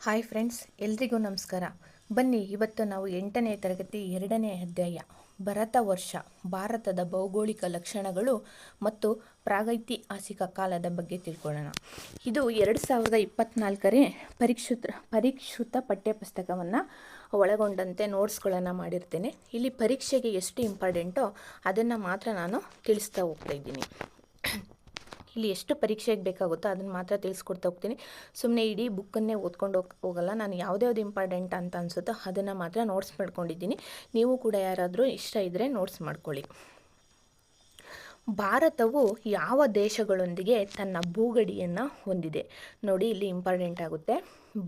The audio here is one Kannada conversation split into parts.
ಹಾಯ್ ಫ್ರೆಂಡ್ಸ್, ಎಲ್ರಿಗೂ ನಮಸ್ಕಾರ. ಬನ್ನಿ, ಇವತ್ತು ನಾವು 8ನೇ ತರಗತಿ 2ನೇ ಅಧ್ಯಾಯ ಭರತ ವರ್ಷ, ಭಾರತದ ಭೌಗೋಳಿಕ ಲಕ್ಷಣಗಳು ಮತ್ತು ಪ್ರಾಗೈತಿಹಾಸಿಕ ಕಾಲದ ಬಗ್ಗೆ ತಿಳ್ಕೊಳ್ಳೋಣ. ಇದು 2024ನೇ ಪರೀಕ್ಷಿತ ಪಠ್ಯಪುಸ್ತಕವನ್ನು ಒಳಗೊಂಡಂತೆ ನೋಟ್ಸ್ಗಳನ್ನು ಮಾಡಿರ್ತೇನೆ. ಇಲ್ಲಿ ಪರೀಕ್ಷೆಗೆ ಎಷ್ಟು ಇಂಪಾರ್ಟೆಂಟೋ ಅದನ್ನು ಮಾತ್ರ ನಾನು ತಿಳಿಸ್ತಾ ಹೋಗ್ತಾ ಇದ್ದೀನಿ. ಇಲ್ಲಿ ಎಷ್ಟು ಪರೀಕ್ಷೆಗೆ ಬೇಕಾಗುತ್ತೋ ಅದನ್ನು ಮಾತ್ರ ತಿಳಿಸ್ಕೊಡ್ತಾ ಹೋಗ್ತೀನಿ. ಸುಮ್ಮನೆ ಇಡೀ ಬುಕ್ಕನ್ನೇ ಓದ್ಕೊಂಡು ಹೋಗಲ್ಲ. ನಾನು ಯಾವ್ದ್ಯಾವ್ದು ಇಂಪಾರ್ಟೆಂಟ್ ಅಂತ ಅನಿಸುತ್ತೋ ಅದನ್ನು ಮಾತ್ರ ನೋಟ್ಸ್ ಮಾಡ್ಕೊಂಡಿದ್ದೀನಿ. ನೀವು ಕೂಡ ಯಾರಾದರೂ ಇಷ್ಟ ಇದ್ದರೆ ನೋಟ್ಸ್ ಮಾಡ್ಕೊಳ್ಳಿ. ಭಾರತವು ಯಾವ ದೇಶಗಳೊಂದಿಗೆ ತನ್ನ ಭೂಗಡಿಯನ್ನು ಹೊಂದಿದೆ? ನೋಡಿ, ಇಲ್ಲಿ ಇಂಪಾರ್ಟೆಂಟ್ ಆಗುತ್ತೆ.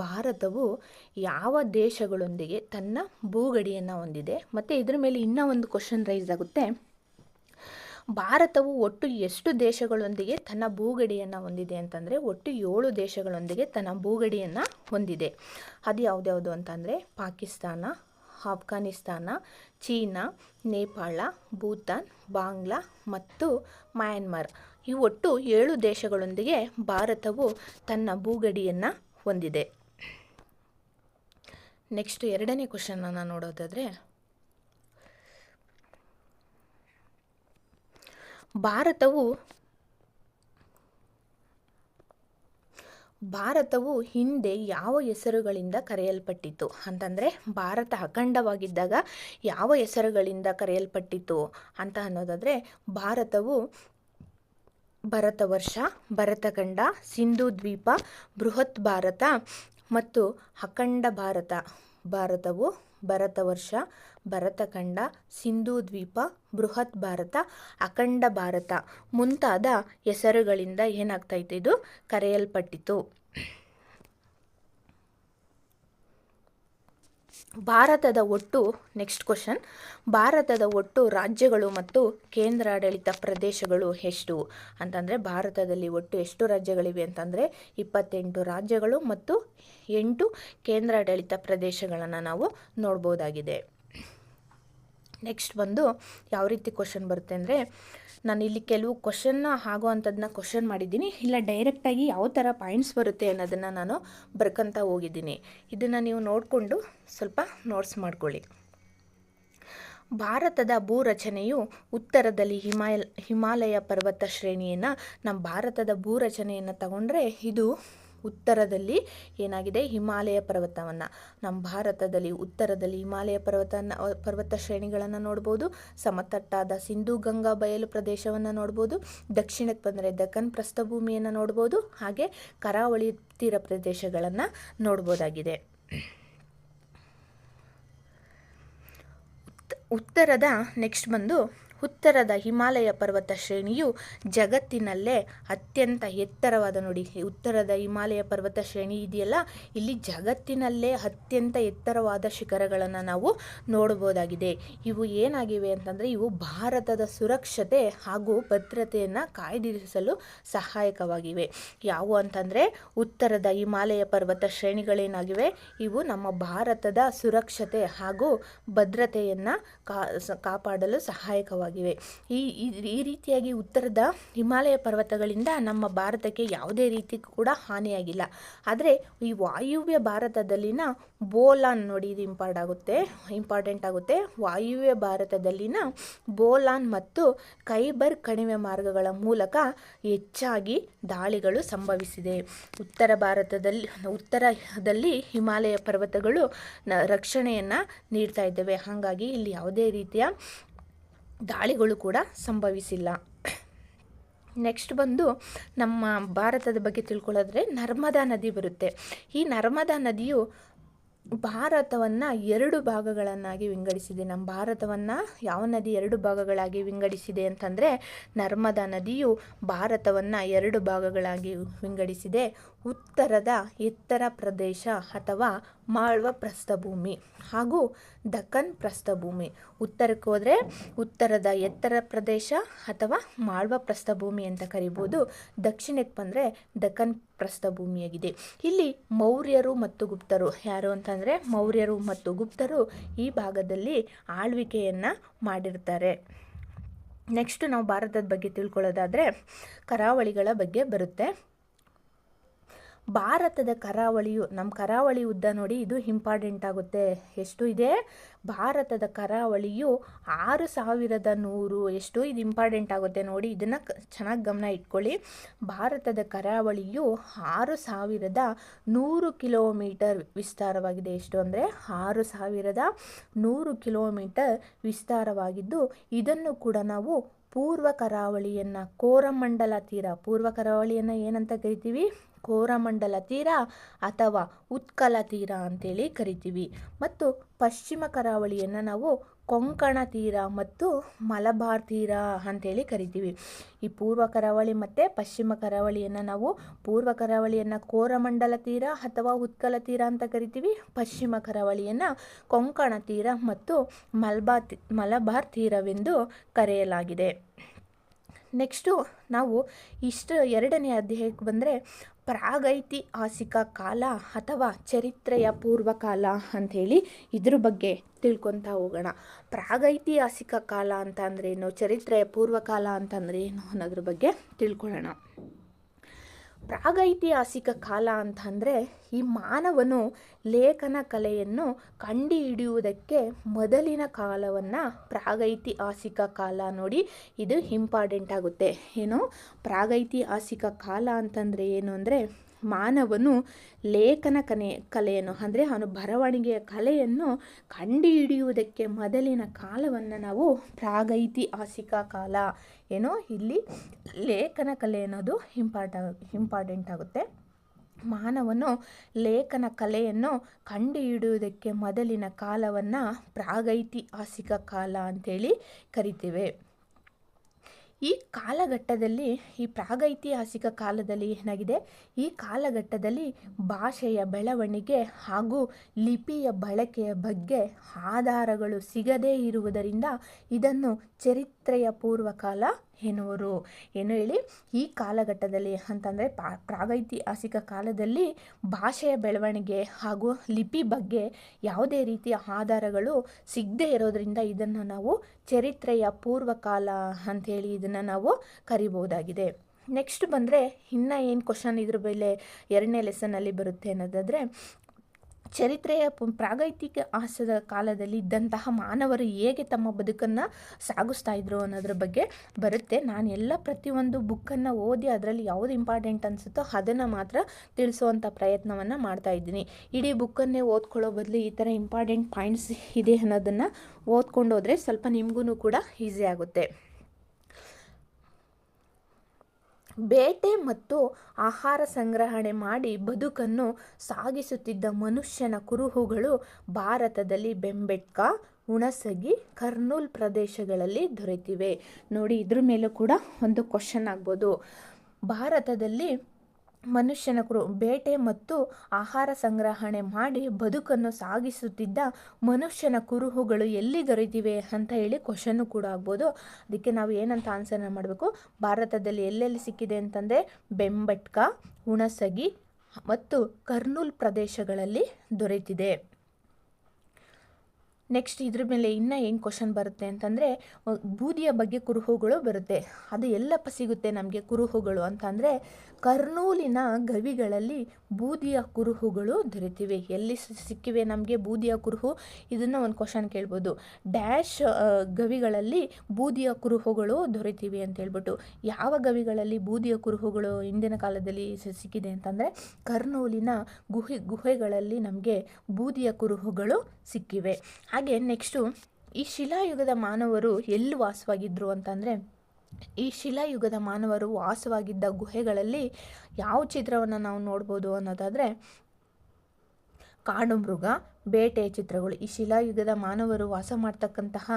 ಭಾರತವು ಯಾವ ದೇಶಗಳೊಂದಿಗೆ ತನ್ನ ಭೂಗಡಿಯನ್ನು ಹೊಂದಿದೆ? ಮತ್ತು ಇದ್ರ ಮೇಲೆ ಇನ್ನೂ ಒಂದು ಕ್ವಶನ್ ರೈಸ್ ಆಗುತ್ತೆ. ಭಾರತವು ಒಟ್ಟು ಎಷ್ಟು ದೇಶಗಳೊಂದಿಗೆ ತನ್ನ ಭೂಗಡಿಯನ್ನು ಹೊಂದಿದೆ ಅಂತಂದರೆ, ಒಟ್ಟು 7 ದೇಶಗಳೊಂದಿಗೆ ತನ್ನ ಭೂಗಡಿಯನ್ನು ಹೊಂದಿದೆ. ಅದು ಯಾವುದ್ಯಾವುದು ಅಂತಂದರೆ ಪಾಕಿಸ್ತಾನ, ಆಫ್ಘಾನಿಸ್ತಾನ, ಚೀನಾ, ನೇಪಾಳ, ಭೂತಾನ್, ಬಾಂಗ್ಲಾ ಮತ್ತು ಮಯನ್ಮಾರ್. ಈ ಒಟ್ಟು 7 ದೇಶಗಳೊಂದಿಗೆ ಭಾರತವು ತನ್ನ ಭೂಗಡಿಯನ್ನು ಹೊಂದಿದೆ. ನೆಕ್ಸ್ಟ್ 2ನೇ ಕ್ವಶನನ್ನು ನೋಡೋದಾದರೆ, ಭಾರತವು ಹಿಂದೆ ಯಾವ ಹೆಸರುಗಳಿಂದ ಕರೆಯಲ್ಪಟ್ಟಿತು ಅಂತಂದರೆ, ಭಾರತ ಅಖಂಡವಾಗಿದ್ದಾಗ ಯಾವ ಹೆಸರುಗಳಿಂದ ಕರೆಯಲ್ಪಟ್ಟಿತು ಅಂತ ಅನ್ನೋದಾದರೆ, ಭಾರತವು ಭರತವರ್ಷ, ಭರತಖಂಡ, ಸಿಂಧೂ ದ್ವೀಪ, ಬೃಹತ್ ಭಾರತ ಮತ್ತು ಅಖಂಡ ಭಾರತ. ಭಾರತವು ಭರತವರ್ಷ, ಭರತಖಂಡ, ಸಿಂಧೂ ದ್ವೀಪ, ಬೃಹತ್ ಭಾರತ, ಅಖಂಡ ಭಾರತ ಮುಂತಾದ ಹೆಸರುಗಳಿಂದ ಏನಾಗ್ತಾಯಿತ್ತು, ಇದು ಕರೆಯಲ್ಪಟ್ಟಿತು. ಭಾರತದ ಒಟ್ಟು ನೆಕ್ಸ್ಟ್ ಕ್ವಶನ್, ಭಾರತದ ಒಟ್ಟು ರಾಜ್ಯಗಳು ಮತ್ತು ಕೇಂದ್ರಾಡಳಿತ ಪ್ರದೇಶಗಳು ಎಷ್ಟು ಅಂತಂದರೆ, ಭಾರತದಲ್ಲಿ ಒಟ್ಟು ಎಷ್ಟು ರಾಜ್ಯಗಳಿವೆ ಅಂತಂದರೆ 28 ರಾಜ್ಯಗಳು ಮತ್ತು 8 ಕೇಂದ್ರಾಡಳಿತ ಪ್ರದೇಶಗಳನ್ನು ನಾವು ನೋಡ್ಬೋದಾಗಿದೆ. ನೆಕ್ಸ್ಟ್ ಬಂದು ಯಾವ ರೀತಿ ಕ್ವಶನ್ ಬರುತ್ತೆ ಅಂದರೆ, ನಾನು ಇಲ್ಲಿ ಕೆಲವು ಕ್ವಶನ್ನ ಆಗುವಂಥದ್ದನ್ನ ಕ್ವಶನ್ ಮಾಡಿದ್ದೀನಿ. ಇಲ್ಲ ಡೈರೆಕ್ಟಾಗಿ ಯಾವ ಥರ ಪಾಯಿಂಟ್ಸ್ ಬರುತ್ತೆ ಅನ್ನೋದನ್ನು ನಾನು ಬರ್ಕೊಂತ ಹೋಗಿದ್ದೀನಿ. ಇದನ್ನು ನೀವು ನೋಡಿಕೊಂಡು ಸ್ವಲ್ಪ ನೋಟ್ಸ್ ಮಾಡ್ಕೊಳ್ಳಿ. ಭಾರತದ ಭೂರಚನೆಯು ಉತ್ತರದಲ್ಲಿ ಹಿಮಾಲಯ ಪರ್ವತ ಶ್ರೇಣಿಯನ್ನು, ನಮ್ಮ ಭಾರತದ ಭೂರಚನೆಯನ್ನು ತಗೊಂಡ್ರೆ ಇದು ಉತ್ತರದಲ್ಲಿ ಏನಾಗಿದೆ, ಹಿಮಾಲಯ ಪರ್ವತವನ್ನು, ನಮ್ಮ ಭಾರತದಲ್ಲಿ ಉತ್ತರದಲ್ಲಿ ಹಿಮಾಲಯ ಪರ್ವತ ಶ್ರೇಣಿಗಳನ್ನು ನೋಡ್ಬೋದು. ಸಮತಟ್ಟಾದ ಸಿಂಧೂ ಗಂಗಾ ಬಯಲು ಪ್ರದೇಶವನ್ನು ನೋಡ್ಬೋದು. ದಕ್ಷಿಣಕ್ಕೆ ಬಂದರೆ ದಕ್ಕನ್ ಪ್ರಸ್ಥಭೂಮಿಯನ್ನು ನೋಡ್ಬೋದು. ಹಾಗೆ ಕರಾವಳಿ ತೀರ ಪ್ರದೇಶಗಳನ್ನು ನೋಡ್ಬೋದಾಗಿದೆ. ಉತ್ತರದ ನೆಕ್ಸ್ಟ್ ಬಂದು, ಉತ್ತರದ ಹಿಮಾಲಯ ಪರ್ವತ ಶ್ರೇಣಿಯು ಜಗತ್ತಿನಲ್ಲೇ ಅತ್ಯಂತ ಎತ್ತರವಾದ, ನೋಡಿ ಉತ್ತರದ ಹಿಮಾಲಯ ಪರ್ವತ ಶ್ರೇಣಿ ಇದೆಯಲ್ಲ, ಇಲ್ಲಿ ಜಗತ್ತಿನಲ್ಲೇ ಅತ್ಯಂತ ಎತ್ತರವಾದ ಶಿಖರಗಳನ್ನು ನಾವು ನೋಡಬಹುದಾಗಿದೆ. ಇವು ಏನಾಗಿವೆ ಅಂತಂದರೆ, ಇವು ಭಾರತದ ಸುರಕ್ಷತೆ ಹಾಗೂ ಭದ್ರತೆಯನ್ನು ಕಾಯ್ದಿರಿಸಲು ಸಹಾಯಕವಾಗಿವೆ. ಯಾವುವು ಅಂತಂದರೆ, ಉತ್ತರದ ಹಿಮಾಲಯ ಪರ್ವತ ಶ್ರೇಣಿಗಳೇನಾಗಿವೆ, ಇವು ನಮ್ಮ ಭಾರತದ ಸುರಕ್ಷತೆ ಹಾಗೂ ಭದ್ರತೆಯನ್ನು ಕಾಪಾಡಲು ಸಹಾಯಕವಾಗಿವೆ. ಈ ರೀತಿಯಾಗಿ ಉತ್ತರದ ಹಿಮಾಲಯ ಪರ್ವತಗಳಿಂದ ನಮ್ಮ ಭಾರತಕ್ಕೆ ಯಾವುದೇ ರೀತಿ ಕೂಡ ಹಾನಿಯಾಗಿಲ್ಲ. ಆದರೆ ಈ ವಾಯುವ್ಯ ಭಾರತದಲ್ಲಿನ ಬೋಲಾನ್, ನೋಡಿ ಇದು ಇಂಪಾರ್ಟೆಂಟ್ ಆಗುತ್ತೆ. ವಾಯುವ್ಯ ಭಾರತದಲ್ಲಿನ ಬೋಲಾನ್ ಮತ್ತು ಖೈಬರ್ ಕಣಿವೆ ಮಾರ್ಗಗಳ ಮೂಲಕ ಹೆಚ್ಚಾಗಿ ದಾಳಿಗಳು ಸಂಭವಿಸಿದೆ. ಉತ್ತರದಲ್ಲಿ ಹಿಮಾಲಯ ಪರ್ವತಗಳು ರಕ್ಷಣೆಯನ್ನು ನೀಡ್ತಾ ಇದ್ದೇವೆ. ಹಾಗಾಗಿ ಇಲ್ಲಿ ಯಾವುದೇ ರೀತಿಯ ದಾಳಿಗಳು ಕೂಡ ಸಂಭವಿಸಿಲ್ಲ. ನೆಕ್ಸ್ಟ್ ಬಂದು ನಮ್ಮ ಭಾರತದ ಬಗ್ಗೆ ತಿಳ್ಕೊಳ್ಳೋದ್ರೆ, ನರ್ಮದಾ ನದಿ ಬರುತ್ತೆ. ಈ ನರ್ಮದಾ ನದಿಯು ಭಾರತವನ್ನು 2 ಭಾಗಗಳನ್ನಾಗಿ ವಿಂಗಡಿಸಿದೆ. ನಮ್ಮ ಭಾರತವನ್ನು ಯಾವ ನದಿ 2 ಭಾಗಗಳಾಗಿ ವಿಂಗಡಿಸಿದೆ ಅಂತಂದರೆ, ನರ್ಮದಾ ನದಿಯು ಭಾರತವನ್ನು 2 ಭಾಗಗಳಾಗಿ ವಿಂಗಡಿಸಿದೆ. ಉತ್ತರದ ಎತ್ತರ ಪ್ರದೇಶ ಅಥವಾ ಮಾಳ್ವ ಪ್ರಸ್ಥಭೂಮಿ ಹಾಗೂ ದಕ್ಕನ್ ಪ್ರಸ್ಥಭೂಮಿ. ಉತ್ತರಕ್ಕೆ ಹೋದರೆ ಉತ್ತರದ ಎತ್ತರ ಪ್ರದೇಶ ಅಥವಾ ಮಾಳ್ವ ಪ್ರಸ್ಥಭೂಮಿ ಅಂತ ಕರಿಬೋದು. ದಕ್ಷಿಣಕ್ಕೆ ಬಂದರೆ ದಕ್ಕನ್ ಪ್ರಸ್ಥಭೂಮಿಯಾಗಿದೆ. ಇಲ್ಲಿ ಮೌರ್ಯರು ಮತ್ತು ಗುಪ್ತರು, ಯಾರು ಅಂತಂದರೆ ಮೌರ್ಯರು ಮತ್ತು ಗುಪ್ತರು ಈ ಭಾಗದಲ್ಲಿ ಆಳ್ವಿಕೆಯನ್ನು ಮಾಡಿರ್ತಾರೆ. ನೆಕ್ಸ್ಟ್ ನಾವು ಭಾರತದ ಬಗ್ಗೆ ತಿಳ್ಕೊಳ್ಳೋದಾದರೆ, ಕರಾವಳಿಗಳ ಬಗ್ಗೆ ಬರುತ್ತೆ. ಭಾರತದ ಕರಾವಳಿಯು, ನಮ್ಮ ಕರಾವಳಿ ಉದ್ದ ನೋಡಿ, ಇದು ಇಂಪಾರ್ಟೆಂಟ್ ಆಗುತ್ತೆ. ಎಷ್ಟು ಇದೆ? ಭಾರತದ ಕರಾವಳಿಯು 6100, ಎಷ್ಟು? ಇದು ಇಂಪಾರ್ಟೆಂಟ್ ಆಗುತ್ತೆ ನೋಡಿ, ಇದನ್ನು ಚೆನ್ನಾಗಿ ಗಮನ ಇಟ್ಕೊಳ್ಳಿ. ಭಾರತದ ಕರಾವಳಿಯು 6100 ಕಿಲೋಮೀಟರ್ ವಿಸ್ತಾರವಾಗಿದೆ. ಎಷ್ಟು ಅಂದರೆ 6100 ಕಿಲೋಮೀಟರ್ ವಿಸ್ತಾರವಾಗಿದ್ದು, ಇದನ್ನು ಕೂಡ ನಾವು ಪೂರ್ವ ಕರಾವಳಿಯನ್ನು, ಕೋರಮಂಡಲ ತೀರ, ಪೂರ್ವ ಕರಾವಳಿಯನ್ನು ಏನಂತ ಕರಿತೀವಿ? ಕೋರಮಂಡಲ ತೀರ ಅಥವಾ ಉತ್ಕಲ ತೀರ ಅಂತೇಳಿ ಕರಿತೀವಿ. ಮತ್ತು ಪಶ್ಚಿಮ ಕರಾವಳಿಯನ್ನು ನಾವು ಕೊಂಕಣ ತೀರ ಮತ್ತು ಮಲಬಾರ್ ತೀರ ಅಂತೇಳಿ ಕರಿತೀವಿ. ಈ ಪೂರ್ವ ಕರಾವಳಿ ಮತ್ತು ಪಶ್ಚಿಮ ಕರಾವಳಿಯನ್ನು ನಾವು, ಪೂರ್ವ ಕರಾವಳಿಯನ್ನು ಕೋರಮಂಡಲ ತೀರ ಅಥವಾ ಉತ್ಕಲ ತೀರ ಅಂತ ಕರಿತೀವಿ. ಪಶ್ಚಿಮ ಕರಾವಳಿಯನ್ನು ಕೊಂಕಣ ತೀರ ಮತ್ತು ಮಲಬಾರ್ ತೀರವೆಂದು ಕರೆಯಲಾಗಿದೆ. ನೆಕ್ಸ್ಟು ನಾವು ಎರಡನೇ ಅಧ್ಯಾಯಕ್ಕೆ ಬಂದರೆ ಪ್ರಾಗೈತಿಹಾಸಿಕ ಕಾಲ ಅಥವಾ ಚರಿತ್ರೆಯ ಪೂರ್ವಕಾಲ ಅಂಥೇಳಿ ಇದ್ರ ಬಗ್ಗೆ ತಿಳ್ಕೊತಾ ಹೋಗೋಣ. ಪ್ರಾಗೈತಿಹಾಸಿಕ ಕಾಲ ಅಂತ ಅಂದರೆ ಏನು, ಚರಿತ್ರೆಯ ಪೂರ್ವಕಾಲ ಅಂತಂದರೆ ಏನು ಅನ್ನೋದ್ರ ಬಗ್ಗೆ ತಿಳ್ಕೊಳ್ಳೋಣ. ಪ್ರಾಗೈತಿಹಾಸಿಕ ಕಾಲ ಅಂತಂದರೆ ಈ ಮಾನವನು ಲೇಖನ ಕಲೆಯನ್ನು ಕಂಡುಹಿಡಿಯುವುದಕ್ಕೆ ಮೊದಲಿನ ಕಾಲವನ್ನು ಪ್ರಾಗೈತಿಹಾಸಿಕ ಕಾಲ, ನೋಡಿ ಇದು ಇಂಪಾರ್ಟೆಂಟ್ ಆಗುತ್ತೆ. ಏನು? ಪ್ರಾಗೈತಿಹಾಸಿಕ ಕಾಲ ಅಂತಂದರೆ ಏನು ಅಂದರೆ ಮಾನವನು ಲೇಖನ ಕಲೆಯನ್ನು ಅಂದರೆ ಅವನು ಬರವಣಿಗೆಯ ಕಲೆಯನ್ನು ಕಂಡುಹಿಡಿಯುವುದಕ್ಕೆ ಮೊದಲಿನ ಕಾಲವನ್ನು ನಾವು ಪ್ರಾಗೈತಿಹಾಸಿಕ ಕಾಲ, ಏನೋ ಇಲ್ಲಿ ಲೇಖನ ಕಲೆ ಅನ್ನೋದು ಇಂಪಾರ್ಟೆಂಟ್ ಆಗುತ್ತೆ. ಮಾನವನು ಲೇಖನ ಕಲೆಯನ್ನು ಕಂಡುಹಿಡಿಯುವುದಕ್ಕೆ ಮೊದಲಿನ ಕಾಲವನ್ನು ಪ್ರಾಗೈತಿಹಾಸಿಕ ಕಾಲ ಅಂತೇಳಿ ಕರಿತೇವೆ. ಈ ಕಾಲಘಟ್ಟದಲ್ಲಿ, ಈ ಪ್ರಾಗೈತಿಹಾಸಿಕ ಕಾಲದಲ್ಲಿ ಏನಾಗಿದೆ, ಈ ಕಾಲಘಟ್ಟದಲ್ಲಿ ಭಾಷೆಯ ಬೆಳವಣಿಗೆ ಹಾಗೂ ಲಿಪಿಯ ಬಳಕೆಯ ಬಗ್ಗೆ ಆಧಾರಗಳು ಸಿಗದೇ ಇರುವುದರಿಂದ ಇದನ್ನು ಚರಿತ್ರೆಯ ಪೂರ್ವಕಾಲ ಎನ್ನುವರು. ಏನು ಹೇಳಿ? ಈ ಕಾಲಘಟ್ಟದಲ್ಲಿ ಅಂತಂದರೆ ಪ್ರಾಗೈತಿಹಾಸಿಕ ಕಾಲದಲ್ಲಿ ಭಾಷೆಯ ಬೆಳವಣಿಗೆ ಹಾಗೂ ಲಿಪಿ ಬಗ್ಗೆ ಯಾವುದೇ ರೀತಿಯ ಆಧಾರಗಳು ಸಿಗದೇ ಇರೋದರಿಂದ ಇದನ್ನು ನಾವು ಚರಿತ್ರೆಯ ಪೂರ್ವಕಾಲ ಅಂಥೇಳಿ ಇದನ್ನು ನಾವು ಕರಿಬಹುದಾಗಿದೆ. ನೆಕ್ಸ್ಟ್ ಬಂದರೆ ಇನ್ನು ಏನು ಕ್ವಶನ್ ಇದ್ರ ಮೇಲೆ ಎರಡನೇ ಲೆಸನ್ನಲ್ಲಿ ಬರುತ್ತೆ ಅನ್ನೋದಾದರೆ, ಚರಿತ್ರೆಯ ಪ್ರಾಗೈತಿಹಾಸದ ಕಾಲದಲ್ಲಿ ಇದ್ದಂತಹ ಮಾನವರು ಹೇಗೆ ತಮ್ಮ ಬದುಕನ್ನು ಸಾಗಿಸ್ತಾ ಇದ್ರು ಅನ್ನೋದ್ರ ಬಗ್ಗೆ ಬರುತ್ತೆ. ನಾನು ಪ್ರತಿಯೊಂದು ಬುಕ್ಕನ್ನು ಓದಿ ಅದರಲ್ಲಿ ಯಾವುದು ಇಂಪಾರ್ಟೆಂಟ್ ಅನಿಸುತ್ತೋ ಅದನ್ನು ಮಾತ್ರ ತಿಳಿಸುವಂಥ ಪ್ರಯತ್ನವನ್ನು ಮಾಡ್ತಾ ಇದ್ದೀನಿ. ಇಡೀ ಬುಕ್ಕನ್ನೇ ಓದ್ಕೊಳ್ಳೋ ಬದಲು ಈ ಥರ ಇಂಪಾರ್ಟೆಂಟ್ ಪಾಯಿಂಟ್ಸ್ ಇದೆ ಅನ್ನೋದನ್ನು ಓದ್ಕೊಂಡು ಹೋದರೆ ಸ್ವಲ್ಪ ನಿಮಗೂ ಕೂಡ ಈಸಿ ಆಗುತ್ತೆ. ಬೇಟೆ ಮತ್ತು ಆಹಾರ ಸಂಗ್ರಹಣೆ ಮಾಡಿ ಬದುಕನ್ನು ಸಾಗಿಸುತ್ತಿದ್ದ ಮನುಷ್ಯನ ಕುರುಹುಗಳು ಭಾರತದಲ್ಲಿ ಬೆಂಬೆಟ್ಕಾ, ಹುಣಸಗಿ, ಕರ್ನೂಲ್ ಪ್ರದೇಶಗಳಲ್ಲಿ ದೊರೆತಿವೆ. ನೋಡಿ, ಇದ್ರ ಮೇಲೂ ಕೂಡ ಒಂದು ಕ್ವಶನ್ ಆಗ್ಬೋದು. ಭಾರತದಲ್ಲಿ ಮನುಷ್ಯನ ಬೇಟೆ ಮತ್ತು ಆಹಾರ ಸಂಗ್ರಹಣೆ ಮಾಡಿ ಬದುಕನ್ನು ಸಾಗಿಸುತ್ತಿದ್ದ ಮನುಷ್ಯನ ಕುರುಹುಗಳು ಎಲ್ಲಿ ದೊರೆತಿವೆ ಅಂತ ಹೇಳಿ ಕ್ವಶನ್ನು ಕೂಡ ಆಗ್ಬೋದು. ಅದಕ್ಕೆ ನಾವು ಏನಂತ ಆನ್ಸರ್ನ ಮಾಡಬೇಕು, ಭಾರತದಲ್ಲಿ ಎಲ್ಲೆಲ್ಲಿ ಸಿಕ್ಕಿದೆ ಅಂತಂದರೆ ಬೆಂಬೆಟ್ಕಾ, ಹುಣಸಗಿ ಮತ್ತು ಕರ್ನೂಲ್ ಪ್ರದೇಶಗಳಲ್ಲಿ ದೊರೆತಿದೆ. ನೆಕ್ಸ್ಟ್ ಇದ್ರ ಮೇಲೆ ಇನ್ನೂ ಏನು ಕ್ವಶನ್ ಬರುತ್ತೆ ಅಂತಂದರೆ ಬೂದಿಯ ಬಗ್ಗೆ ಕುರುಹುಗಳು ಬರುತ್ತೆ. ಅದು ಎಲ್ಲಪ್ಪ ಸಿಗುತ್ತೆ ನಮಗೆ ಕುರುಹುಗಳು ಅಂತಂದರೆ ಕರ್ನೂಲಿನ ಗವಿಗಳಲ್ಲಿ ಬೂದಿಯ ಕುರುಹುಗಳು ದೊರೆತಿವೆ. ಎಲ್ಲಿ ಸಿಕ್ಕಿವೆ ನಮಗೆ ಬೂದಿಯ ಕುರುಹು? ಇದನ್ನು ಒಂದು ಕ್ವಶನ್ ಕೇಳ್ಬೋದು. ಡ್ಯಾಶ್ ಗವಿಗಳಲ್ಲಿ ಬೂದಿಯ ಕುರುಹುಗಳು ದೊರೆತಿವೆ ಅಂತ ಹೇಳ್ಬಿಟ್ಟು. ಯಾವ ಗವಿಗಳಲ್ಲಿ ಬೂದಿಯ ಕುರುಹುಗಳು ಹಿಂದಿನ ಕಾಲದಲ್ಲಿ ಸಿಕ್ಕಿದೆ ಅಂತಂದರೆ ಕರ್ನೂಲಿನ ಗುಹೆಗಳಲ್ಲಿ ನಮಗೆ ಬೂದಿಯ ಕುರುಹುಗಳು ಸಿಕ್ಕಿವೆ. ಹಾಗೆ ನೆಕ್ಸ್ಟು ಈ ಶಿಲಾಯುಗದ ಮಾನವರು ಎಲ್ಲಿ ವಾಸವಾಗಿದ್ದರು ಅಂತಂದರೆ, ಈ ಶಿಲಾಯುಗದ ಮಾನವರು ವಾಸವಾಗಿದ್ದ ಗುಹೆಗಳಲ್ಲಿ ಯಾವ ಚಿತ್ರವನ್ನು ನಾವು ನೋಡ್ಬೋದು ಅನ್ನೋದಾದರೆ ಕಾಡು ಮೃಗ, ಬೇಟೆಯ ಚಿತ್ರಗಳು. ಈ ಶಿಲಾಯುಗದ ಮಾನವರು ವಾಸ ಮಾಡ್ತಕ್ಕಂತಹ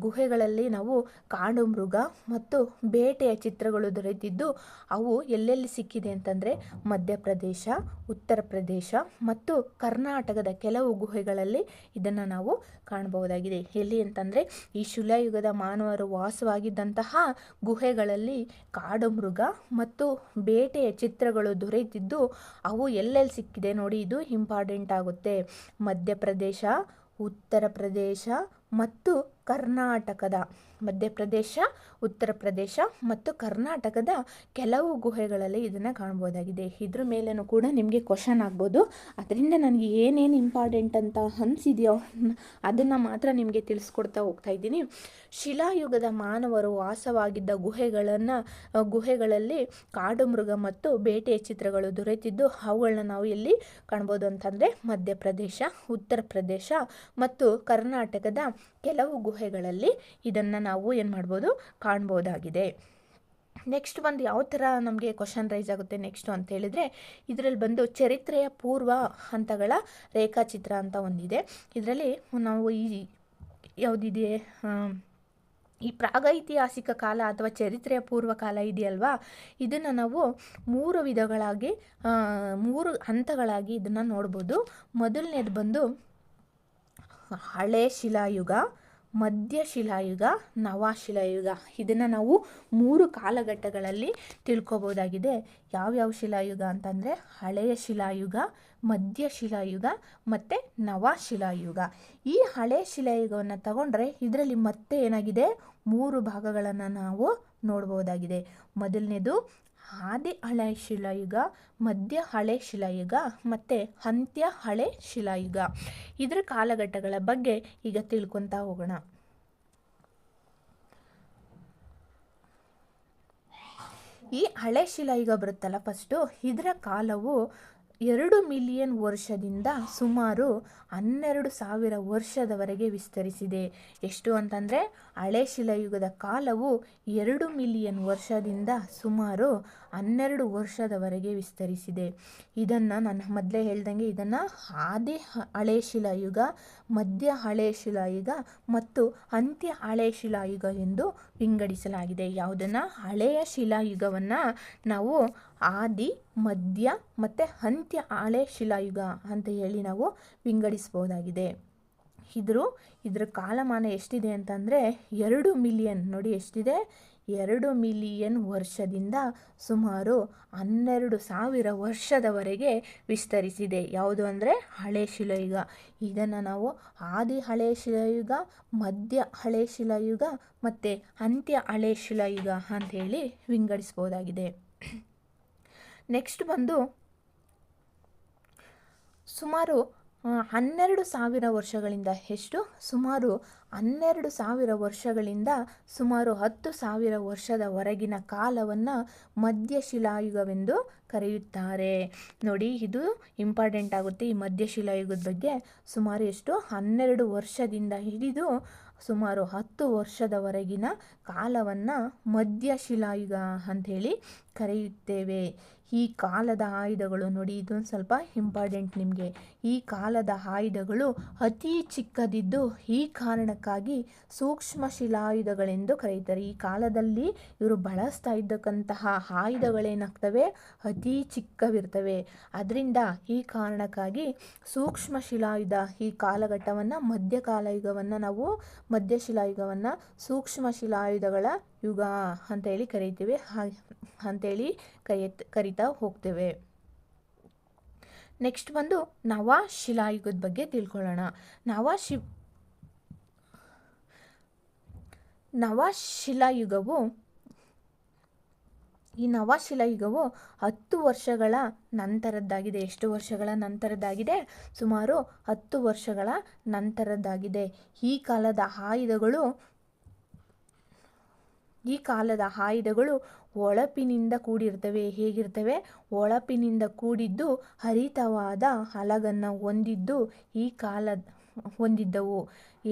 ಗುಹೆಗಳಲ್ಲಿ ನಾವು ಕಾಡು ಮೃಗ ಮತ್ತು ಬೇಟೆಯ ಚಿತ್ರಗಳು ದೊರೆತಿದ್ದು ಅವು ಎಲ್ಲೆಲ್ಲಿ ಸಿಕ್ಕಿದೆ ಅಂತಂದರೆ ಮಧ್ಯಪ್ರದೇಶ, ಉತ್ತರ ಪ್ರದೇಶ ಮತ್ತು ಕರ್ನಾಟಕದ ಕೆಲವು ಗುಹೆಗಳಲ್ಲಿ ಇದನ್ನು ನಾವು ಕಾಣಬಹುದಾಗಿದೆ. ಎಲ್ಲಿ ಅಂತಂದರೆ ಈ ಶಿಲಾಯುಗದ ಮಾನವರು ವಾಸವಾಗಿದ್ದಂತಹ ಗುಹೆಗಳಲ್ಲಿ ಕಾಡು ಮೃಗ ಮತ್ತು ಬೇಟೆಯ ಚಿತ್ರಗಳು ದೊರೆತಿದ್ದು ಅವು ಎಲ್ಲೆಲ್ಲಿ ಸಿಕ್ಕಿದೆ ನೋಡಿ, ಇದು ಇಂಪಾರ್ಟೆಂಟ್ ಆಗುತ್ತೆ. ಮಧ್ಯಪ್ರದೇಶ, ಉತ್ತರ ಪ್ರದೇಶ ಮತ್ತು ಕರ್ನಾಟಕದ ಮಧ್ಯಪ್ರದೇಶ, ಉತ್ತರ ಪ್ರದೇಶ ಮತ್ತು ಕರ್ನಾಟಕದ ಕೆಲವು ಗುಹೆಗಳಲ್ಲಿ ಇದನ್ನು ಕಾಣ್ಬೋದಾಗಿದೆ. ಇದ್ರ ಮೇಲೇನೂ ಕೂಡ ನಿಮಗೆ ಕ್ವಶನ್ ಆಗ್ಬೋದು. ಅದರಿಂದ ನನಗೆ ಏನೇನು ಇಂಪಾರ್ಟೆಂಟ್ ಅಂತ ಅನಿಸಿದೆಯೋ ಅದನ್ನು ಮಾತ್ರ ನಿಮಗೆ ತಿಳಿಸ್ಕೊಡ್ತಾ ಹೋಗ್ತಾ ಇದ್ದೀನಿ. ಶಿಲಾಯುಗದ ಮಾನವರು ವಾಸವಾಗಿದ್ದ ಗುಹೆಗಳಲ್ಲಿ ಕಾಡು ಮೃಗ ಮತ್ತು ಬೇಟೆಯ ಚಿತ್ರಗಳು ದೊರೆತಿದ್ದು ಅವುಗಳನ್ನ ನಾವು ಎಲ್ಲಿ ಕಾಣ್ಬೋದು ಅಂತಂದರೆ ಮಧ್ಯಪ್ರದೇಶ, ಉತ್ತರ ಪ್ರದೇಶ ಮತ್ತು ಕರ್ನಾಟಕದ ಕೆಲವು ಗುಹೆಗಳಲ್ಲಿ ಇದನ್ನು ನಾವು ಏನು ಮಾಡ್ಬೋದು, ಕಾಣ್ಬೋದಾಗಿದೆ. ನೆಕ್ಸ್ಟ್ ಬಂದು ಯಾವ ಥರ ನಮಗೆ ಕ್ವಶನ್ ರೈಸ್ ಆಗುತ್ತೆ ನೆಕ್ಸ್ಟು ಅಂತ ಹೇಳಿದರೆ, ಇದರಲ್ಲಿ ಬಂದು ಚರಿತ್ರೆಯ ಪೂರ್ವ ಹಂತಗಳ ರೇಖಾಚಿತ್ರ ಅಂತ ಒಂದಿದೆ. ಇದರಲ್ಲಿ ನಾವು ಯಾವುದಿದೆ, ಈ ಪ್ರಾಗೈತಿಹಾಸಿಕ ಕಾಲ ಅಥವಾ ಚರಿತ್ರೆಯ ಪೂರ್ವಕಾಲ ಇದೆಯಲ್ವಾ, ಇದನ್ನು ನಾವು 3 ಹಂತಗಳಾಗಿ ಇದನ್ನು ನೋಡ್ಬೋದು. ಮೊದಲನೇದು ಬಂದು ಹಳೆ ಶಿಲಾಯುಗ, ಮಧ್ಯ ಶಿಲಾಯುಗ, ನವಶಿಲಾಯುಗ. ಇದನ್ನು ನಾವು 3 ಕಾಲಘಟ್ಟಗಳಲ್ಲಿ ತಿಳ್ಕೊಬೋದಾಗಿದೆ. ಯಾವ್ಯಾವ ಶಿಲಾಯುಗ ಅಂತಂದರೆ ಹಳೆಯ ಶಿಲಾಯುಗ, ಮಧ್ಯ ಶಿಲಾಯುಗ ಮತ್ತು ನವಶಿಲಾಯುಗ. ಈ ಹಳೆ ಶಿಲಾಯುಗವನ್ನು ತಗೊಂಡ್ರೆ ಇದರಲ್ಲಿ ಮತ್ತೆ ಏನಾಗಿದೆ, 3 ಭಾಗಗಳನ್ನು ನಾವು ನೋಡ್ಬೋದಾಗಿದೆ. ಮೊದಲನೇದು ಆದಿ ಹಳೆ ಶಿಲಾಯುಗ, ಮಧ್ಯ ಹಳೆ ಶಿಲಾಯುಗ ಮತ್ತು ಅಂತ್ಯ ಹಳೆ ಶಿಲಾಯುಗ. ಇದರ ಕಾಲಘಟ್ಟಗಳ ಬಗ್ಗೆ ಈಗ ತಿಳ್ಕೊತಾ ಹೋಗೋಣ. ಈ ಹಳೆ ಶಿಲಾಯುಗ ಬರುತ್ತಲ್ಲ ಫಸ್ಟು, ಇದರ ಕಾಲವು 2 ಮಿಲಿಯನ್ ವರ್ಷದಿಂದ ಸುಮಾರು 12,000 ವರ್ಷದವರೆಗೆ ವಿಸ್ತರಿಸಿದೆ. ಎಷ್ಟು ಅಂತಂದರೆ ಹಳೆ ಶಿಲಾಯುಗದ ಕಾಲವು 2 ಮಿಲಿಯನ್ ವರ್ಷದಿಂದ ಸುಮಾರು 12 ವರ್ಷದವರೆಗೆ ವಿಸ್ತರಿಸಿದೆ. ಇದನ್ನು ನಾನು ಮೊದಲೇ ಹೇಳ್ದಂಗೆ ಇದನ್ನು ಆದಿ ಹಳೆ ಶಿಲಾಯುಗ, ಮಧ್ಯ ಹಳೆ ಶಿಲಾಯುಗ ಮತ್ತು ಅಂತ್ಯ ಹಳೆ ಶಿಲಾಯುಗ ಎಂದು ವಿಂಗಡಿಸಲಾಗಿದೆ. ಯಾವುದನ್ನು, ಹಳೆಯ ಶಿಲಾಯುಗವನ್ನು ನಾವು ಆದಿ, ಮಧ್ಯ ಮತ್ತು ಅಂತ್ಯ ಹಳೆ ಶಿಲಾಯುಗ ಅಂತ ಹೇಳಿ ನಾವು ವಿಂಗಡಿಸ್ಬೋದಾಗಿದೆ. ಇದ್ರ ಕಾಲಮಾನ ಎಷ್ಟಿದೆ ಅಂತಂದರೆ 2 ಮಿಲಿಯನ್, ನೋಡಿ ಎಷ್ಟಿದೆ, 2 ಮಿಲಿಯನ್ ವರ್ಷದಿಂದ ಸುಮಾರು 12,000 ವರ್ಷದವರೆಗೆ ವಿಸ್ತರಿಸಿದೆ. ಯಾವುದು ಅಂದರೆ ಹಳೆ ಶಿಲಾಯುಗ. ಇದನ್ನು ನಾವು ಆದಿ ಹಳೆ ಶಿಲಾಯುಗ, ಮಧ್ಯ ಹಳೆ ಶಿಲಾಯುಗ ಮತ್ತು ಅಂತ್ಯ ಹಳೆ ಶಿಲಾಯುಗ ಅಂಥೇಳಿ ವಿಂಗಡಿಸ್ಬೋದಾಗಿದೆ. ನೆಕ್ಸ್ಟ್ ಬಂದು ಸುಮಾರು 12,000 ವರ್ಷಗಳಿಂದ, ಎಷ್ಟು, ಸುಮಾರು 12,000 ವರ್ಷಗಳಿಂದ ಸುಮಾರು 10,000 ವರ್ಷದವರೆಗಿನ ಕಾಲವನ್ನು ಮಧ್ಯ ಶಿಲಾಯುಗವೆಂದು ಕರೆಯುತ್ತಾರೆ. ನೋಡಿ, ಇದು ಇಂಪಾರ್ಟೆಂಟ್ ಆಗುತ್ತೆ. ಈ ಮಧ್ಯ ಶಿಲಾಯುಗದ ಬಗ್ಗೆ ಸುಮಾರು ಎಷ್ಟು, 12 ವರ್ಷದಿಂದ ಹಿಡಿದು ಸುಮಾರು 10 ವರ್ಷದವರೆಗಿನ ಕಾಲವನ್ನು ಮಧ್ಯ ಶಿಲಾಯುಗ ಅಂಥೇಳಿ ಕರೆಯುತ್ತೇವೆ. ಈ ಕಾಲದ ಆಯುಧಗಳು, ನೋಡಿ ಇದೊಂದು ಸ್ವಲ್ಪ ಇಂಪಾರ್ಟೆಂಟ್ ನಿಮಗೆ. ಈ ಕಾಲದ ಆಯುಧಗಳು ಅತಿ ಚಿಕ್ಕದಿದ್ದು ಈ ಕಾರಣಕ್ಕಾಗಿ ಸೂಕ್ಷ್ಮ ಶಿಲಾಯುಧಗಳೆಂದು ಕರೆಯುತ್ತಾರೆ. ಈ ಕಾಲದಲ್ಲಿ ಇವರು ಬಳಸ್ತಾ ಇದ್ದಕ್ಕಂತಹ ಆಯುಧಗಳೇನಾಗ್ತವೆ, ಅತಿ ಚಿಕ್ಕವಿರ್ತವೆ. ಅದರಿಂದ ಈ ಕಾರಣಕ್ಕಾಗಿ ಸೂಕ್ಷ್ಮ ಶಿಲಾಯುಧ ಈ ಕಾಲಘಟ್ಟವನ್ನು, ಮಧ್ಯಕಾಲಯುಗವನ್ನು ನಾವು ಮಧ್ಯ ಶಿಲಾಯುಗವನ್ನು ಸೂಕ್ಷ್ಮ ಶಿಲಾಯುಧಗಳ ಯುಗ ಅಂತೇಳಿ ಕರಿತೀವಿ, ಅಂಥೇಳಿ ಕರಿತಾ ಹೋಗ್ತೇವೆ. ನೆಕ್ಸ್ಟ್ ಬಂದು ನವಶಿಲಾಯುಗದ ಬಗ್ಗೆ ತಿಳ್ಕೊಳ್ಳೋಣ. ಈ ನವಶಿಲಾಯುಗವು 10 ವರ್ಷಗಳ ನಂತರದ್ದಾಗಿದೆ. ಎಷ್ಟು ವರ್ಷಗಳ ನಂತರದ್ದಾಗಿದೆ? ಸುಮಾರು 10 ವರ್ಷಗಳ ನಂತರದ್ದಾಗಿದೆ. ಈ ಕಾಲದ ಆಯುಧಗಳು ಹೊಳಪಿನಿಂದ ಕೂಡಿರ್ತವೆ. ಹೇಗಿರ್ತವೆ? ಹೊಳಪಿನಿಂದ ಕೂಡಿದ್ದು ಹರಿತವಾದ ಹಲಗನ್ನು ಹೊಂದಿದ್ದವು.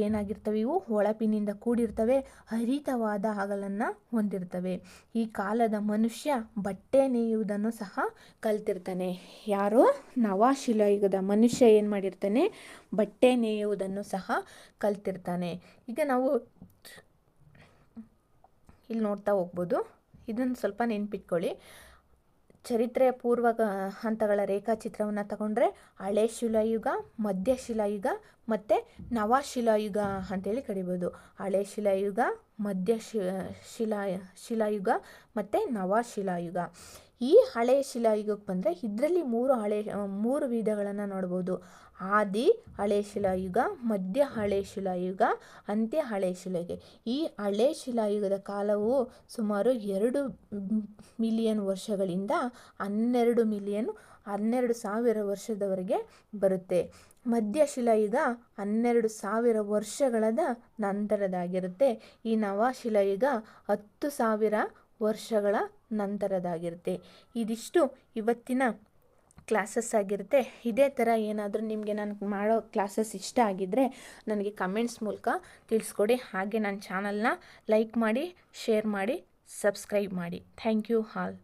ಏನಾಗಿರ್ತವೆ ಇವು? ಹೊಳಪಿನಿಂದ ಕೂಡಿರ್ತವೆ, ಹರಿತವಾದ ಹಗಲನ್ನು ಹೊಂದಿರ್ತವೆ. ಈ ಕಾಲದ ಮನುಷ್ಯ ಬಟ್ಟೆ ನೇಯುವುದನ್ನು ಸಹ ಕಲ್ತಿರ್ತಾನೆ. ಯಾರು? ನವಶಿಲಾಯುಗದ ಮನುಷ್ಯ ಏನು ಮಾಡಿರ್ತಾನೆ? ಬಟ್ಟೆ ನೇಯುವುದನ್ನು ಸಹ ಕಲ್ತಿರ್ತಾನೆ. ಈಗ ನಾವು ಇಲ್ಲಿ ನೋಡ್ತಾ ಹೋಗ್ಬೋದು. ಇದನ್ನು ಸ್ವಲ್ಪ ನೆನ್ಪಿಟ್ಕೊಳ್ಳಿ. ಚರಿತ್ರೆಯ ಪೂರ್ವ ಹಂತಗಳ ರೇಖಾಚಿತ್ರವನ್ನು ತಗೊಂಡ್ರೆ ಹಳೆ ಶಿಲಾಯುಗ, ಮಧ್ಯ ಶಿಲಾಯುಗ ಮತ್ತು ನವಶಿಲಾಯುಗ ಅಂತೇಳಿ ಕರಿಬೋದು. ಹಳೆ ಶಿಲಾಯುಗ, ಮಧ್ಯ ಶಿಲಾಯುಗ ಮತ್ತು ನವಶಿಲಾಯುಗ. ಈ ಹಳೆಯ ಶಿಲಾಯುಗಕ್ಕೆ ಬಂದರೆ ಇದರಲ್ಲಿ ಮೂರು ವಿಧಗಳನ್ನು ನೋಡ್ಬೋದು. ಆದಿ ಹಳೆಯ ಶಿಲಾಯುಗ, ಮಧ್ಯ ಹಳೆಯ ಶಿಲಾಯುಗ, ಅಂತ್ಯ ಹಳೆಯ ಶಿಲಾಯುಗ. ಈ ಹಳೆಯ ಶಿಲಾಯುಗದ ಕಾಲವು ಸುಮಾರು 2 ಮಿಲಿಯನ್ ವರ್ಷಗಳಿಂದ 12,000 ವರ್ಷದವರೆಗೆ ಬರುತ್ತೆ. ಮಧ್ಯ ಶಿಲಾಯುಗ 12,000 ವರ್ಷಗಳ ನಂತರದಾಗಿರುತ್ತೆ. ಈ ನವಶಿಲಾಯುಗ 10,000 ವರ್ಷಗಳ ನಂತರದಾಗಿರುತ್ತೆ. ಇದಿಷ್ಟು ಇವತ್ತಿನ ಕ್ಲಾಸಸ್ ಆಗಿರುತ್ತೆ. ಇದೇ ಥರ ಏನಾದರೂ ನಿಮಗೆ ನಾನು ಮಾಡೋ ಕ್ಲಾಸಸ್ ಇಷ್ಟ ಆಗಿದ್ದರೆ ನನಗೆ ಕಮೆಂಟ್ಸ್ ಮೂಲಕ ತಿಳಿಸ್ಕೊಡಿ. ಹಾಗೆ ನನ್ನ ಚಾನಲ್ನ ಲೈಕ್ ಮಾಡಿ, ಶೇರ್ ಮಾಡಿ, ಸಬ್ಸ್ಕ್ರೈಬ್ ಮಾಡಿ. Thank you all.